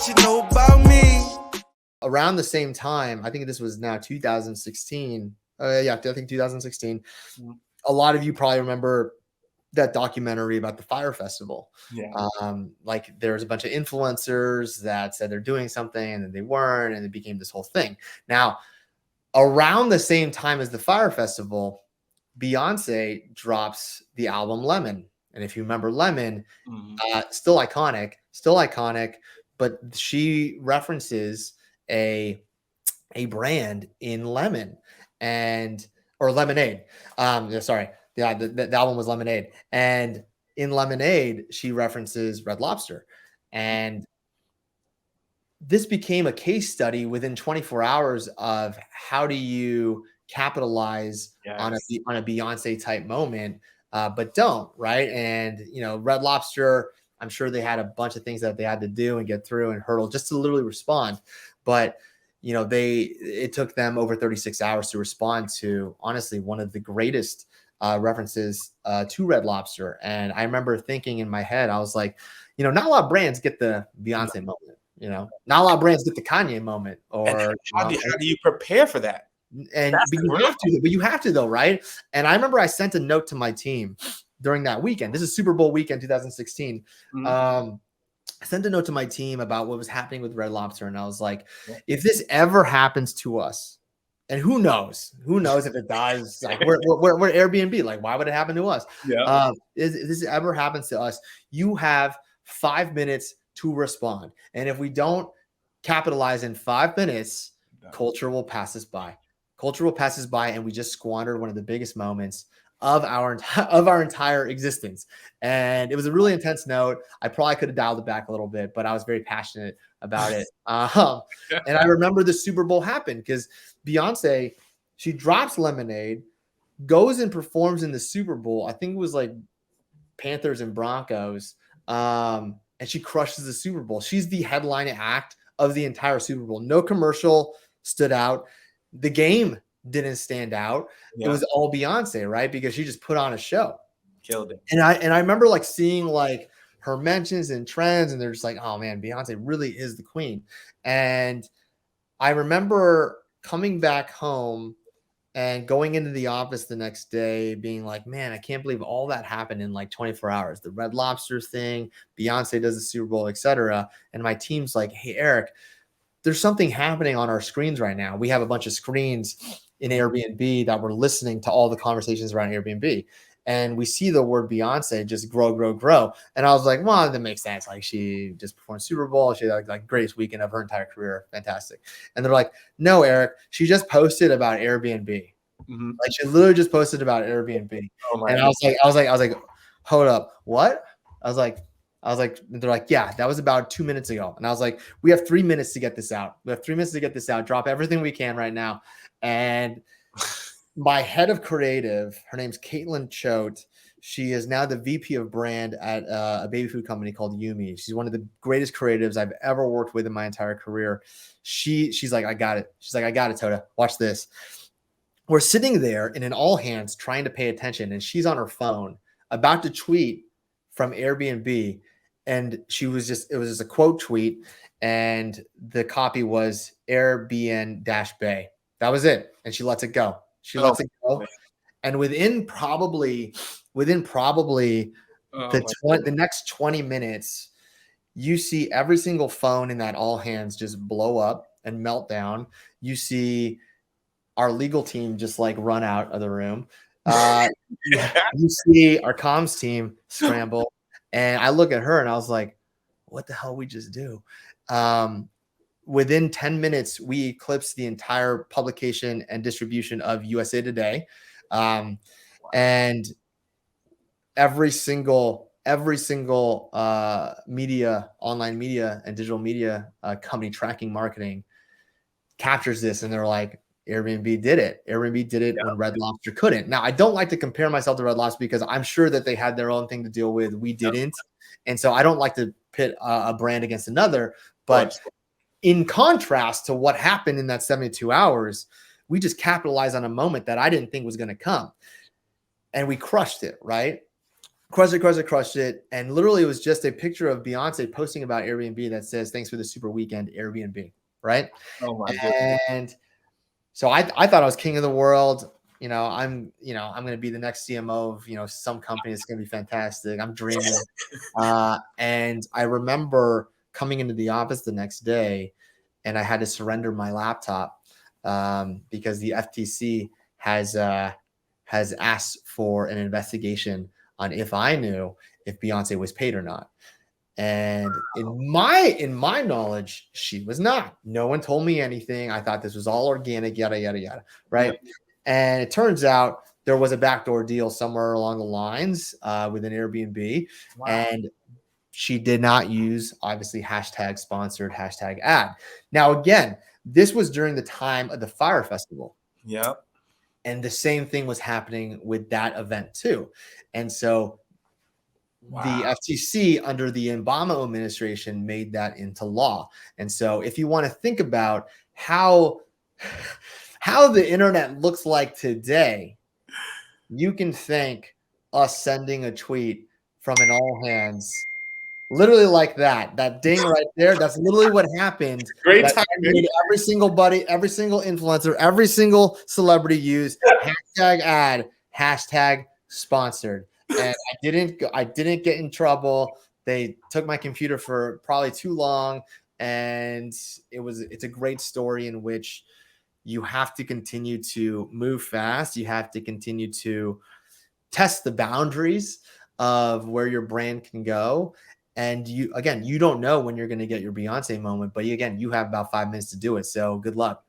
what you know about me. Around the same time, I think this was now 2016. I think 2016. A lot of you probably remember that documentary about the Fire Festival. Yeah. Like there was a bunch of influencers that said they're doing something and then they weren't, and it became this whole thing. Now, around the same time as the Fire Festival, Beyonce drops the album Lemon. And if you remember Lemon, still iconic, but she references a brand in Lemon or Lemonade. Sorry. Yeah, the album was Lemonade. And in Lemonade, she references Red Lobster. And this became a case study within 24 hours of how do you capitalize on a Beyonce type moment, but don't, right? And, Red Lobster, I'm sure they had a bunch of things that they had to do and get through and hurdle just to literally respond. But, it took them over 36 hours to respond to, honestly, one of the greatest references to Red Lobster. And I remember thinking in my head, I was like, not a lot of brands get the Beyonce moment. Not a lot of brands get the Kanye moment. Or how do you prepare for that? But you have to though, right? And I remember I sent a note to my team during that weekend. This is Super Bowl weekend 2016. I sent a note to my team about what was happening with Red Lobster, and I was like, if this ever happens to us, and who knows if it does, like we're Airbnb, like why would it happen to us? If this ever happens to us, you have 5 minutes to respond. And if we don't capitalize in 5 minutes, culture will pass us by. And we just squandered one of the biggest moments of our entire existence. And it was a really intense note. I probably could have dialed it back a little bit, but I was very passionate about it. And I remember the Super Bowl happened because Beyonce, she drops Lemonade, goes and performs in the Super Bowl. I think it was like Panthers and Broncos. And she crushes the Super Bowl. She's the headline act of the entire Super Bowl. No commercial stood out. The game didn't stand out. It was all Beyonce, right? Because she just put on a show. Killed it. And I remember like seeing like her mentions and trends, and they're just like, oh man, Beyonce really is the queen. And I remember coming back home and going into the office the next day being like, man, I can't believe all that happened in like 24 hours. The Red Lobster thing, Beyonce does the Super Bowl, etc. And my team's like, hey, Eric, there's something happening on our screens right now. We have a bunch of screens in Airbnb that we're listening to all the conversations around Airbnb. And we see the word Beyonce just grow. And I was like, well, that makes sense. Like she just performed Super Bowl. She had like greatest weekend of her entire career. Fantastic. And they're like, no, Eric, she just posted about Airbnb. Like she literally just posted about Airbnb. And I was like, hold up. What? I was like, they're like, yeah, that was about 2 minutes ago. And I was like, we have 3 minutes to get this out. Drop everything we can right now. And my head of creative, her name's Caitlin Choate. She is now the VP of brand at a baby food company called Yumi. She's one of the greatest creatives I've ever worked with in my entire career. She's like, I got it. She's like, I got it, Toda. Watch this. We're sitting there in an all hands trying to pay attention, and she's on her phone about to tweet from Airbnb. And it was just a quote tweet, and the copy was Airbnb-Bay. That was it. And she lets it go. And within probably the next 20 minutes, you see every single phone in that all hands just blow up and melt down. You see our legal team just like run out of the room. You see our comms team scramble. And I look at her and I was like, what the hell we just do? Within 10 minutes, we eclipsed the entire publication and distribution of USA Today. And every single media, online media and digital media company tracking marketing captures this. And they're like, Airbnb did it. When Red Lobster couldn't. Now, I don't like to compare myself to Red Lobster because I'm sure that they had their own thing to deal with. We didn't. And so I don't like to pit a brand against another. But in contrast to what happened in that 72 hours, we just capitalized on a moment that I didn't think was going to come. And we crushed it, right? crushed it. And literally it was just a picture of Beyonce posting about Airbnb that says, "Thanks for the super weekend, Airbnb." Right. Oh my goodness. And so I thought I was king of the world. I'm going to be the next CMO of, some company. It's going to be fantastic. I'm dreaming. And I remember coming into the office the next day and I had to surrender my laptop because the FTC has asked for an investigation on if I knew if Beyonce was paid or not. And in my knowledge, she was not. No one told me anything. I thought this was all organic, yada, yada, yada. Right. Yeah. And it turns out there was a backdoor deal somewhere along the lines with an Airbnb. Wow. And she did not use, obviously, hashtag sponsored, hashtag ad. Now, again, this was during the time of the Fire Festival. Yeah. And the same thing was happening with that event too. And so the FTC under the Obama administration made that into law. And so if you want to think about how the internet looks like today, you can thank us sending a tweet from an all hands, literally like that ding right there. That's literally what happened. Great That timing. every single buddy, every single influencer, every single celebrity used hashtag ad, hashtag sponsored. And I didn't get in trouble. They took my computer for probably too long. And it's a great story in which you have to continue to move fast. You have to continue to test the boundaries of where your brand can go. And you don't know when you're going to get your Beyonce moment, but you have about 5 minutes to do it. So good luck.